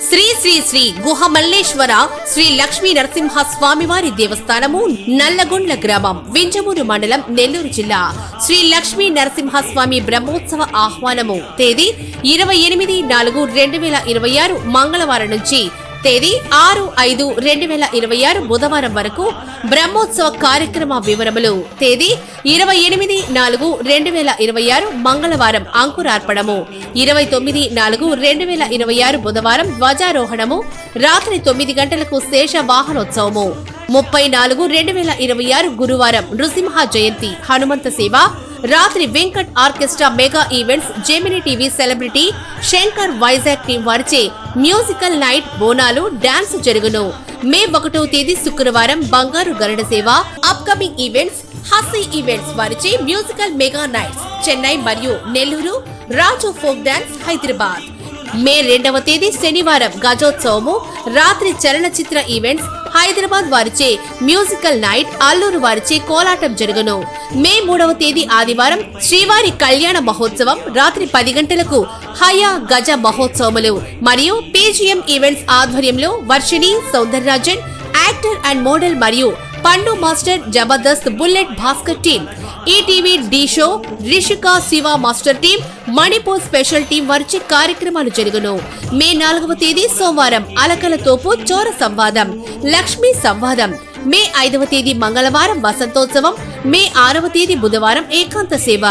శ్రీ శ్రీ శ్రీ గుహమల్లేశ్వర శ్రీ లక్ష్మీ నరసింహ స్వామివారి దేవస్థానము, నల్లగొండ్ల గ్రామం, వింజమూరు మండలం, నెల్లూరు జిల్లా. శ్రీ లక్ష్మీ నరసింహ స్వామి బ్రహ్మోత్సవ ఆహ్వానము తేదీ 28/4/2026 మంగళవారం నుంచి తేదీ 6/5/2026 బుధవారం వరకు బ్రహ్మోత్సవ కార్యక్రమ వివరములు. తేదీ 28/4/2026 మంగళవారం అంకురార్పణము, 29/4/2026 బుధవారం ధ్వజారోహణము, రాత్రి 9 గంటలకు శేష వాహనోత్సవము, 30/4/2026 గురువారం నృసింహ జయంతి హనుమంత సేవ, రాత్రి Venkat orchestra mega events, Gemini TV celebrity Shankar Vizag team వారిచే మ్యూజికల్ నైట్, బోనాలు, డాన్స్ జరుగును. మే 1వ తేదీ శుక్రవారం బంగారు గరుడ సేవ. అప్కమింగ్ ఈవెంట్స్ హస్సీ ఈవెంట్స్ వారిచే మ్యూజికల్ మెగా నైట్స్ చెన్నై మరియు నెల్లూరు, రాజు ఫోక్ డాన్స్ హైదరాబాద్. మే 2వ తేదీ శనివారం గజోత్సవము, రాత్రి చలనచిత్ర ఈవెంట్స్ హైదరాబాద్ వారిచే మ్యూజికల్ నైట్, అల్లూరు వారిచే కోలాటం జరుగును. మే 3వ తేదీ ఆదివారం శ్రీవారి కళ్యాణ మహోత్సవం, రాత్రి 10 గంటలకు హయా గజ మహోత్సవములు మరియు పీజీఎం ఈవెంట్స్ ఆధ్వర్యంలో Varshini, Soundararajan, actor and model మరియు Pandu master, Jabardasth, bullet Bhaskar team, ETV Dhee show, Rishika Shiva master team, Manipur special team వారిచే కార్యక్రమాలు జరుగును. మే 4వ తేదీ సోమవారం అలకల తోపు చోర సంవాదం, లక్ష్మీ సంవాదం. మే 5వ తేదీ మంగళవారం వసంతోత్సవం. మే 6వ తేదీ బుధవారం ఏకాంత సేవ.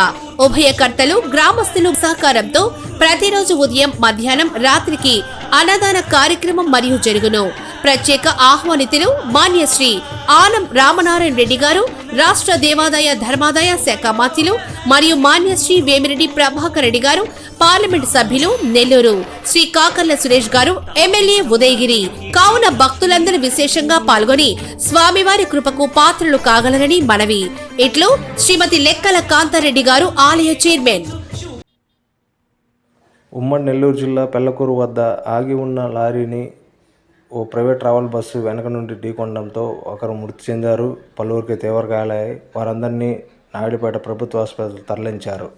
ఉభయకర్తలు, గ్రామస్తులు సహకారంతో ప్రతిరోజు ఉదయం, మధ్యాహ్నం, రాత్రికి అన్నదాన కార్యక్రమం మరియు జరుగును. ప్రత్యేక ఆహ్వానితులు మాన్యశ్రీ ఆనం రామనారాయణ రెడ్డి గారు, రాష్ట్ర దేవాదాయ ధర్మాదాయ శాఖ మంత్రులు, మరియు మాన్యశ్రీ వేమిరెడ్డి ప్రభాకర్ రెడ్డి గారు, పార్లమెంట్ సభ్యులు నెల్లూరు, శ్రీ కాకర్ల సురేష్ గారు, ఎమ్మెల్యే ఉదయగిరి. కావున భక్తులందరూ విశేషంగా పాల్గొని స్వామివారి కృపకు పాత్రలు కాగలరని మనవి. ఇట్లు శ్రీమతి లెక్కల కాంతారెడ్డి గారు, ఆలయ చైర్మన్. ఉమ్మడి నెల్లూరు జిల్లా పెళ్లకూరు వద్ద ఆగి ఉన్న లారీని ఓ ప్రైవేట్ ట్రావెల్ బస్సు వెనక నుండి ఢీకొనడంతో ఒకరు మృతి చెందారు. పలువురికి తీవ్ర గాయాలయ్యాయి. వారందరినీ నాయుడుపేట ప్రభుత్వ ఆసుపత్రికి తరలించారు.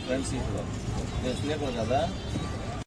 ఫ్రెండ్ సీట్లో కదా.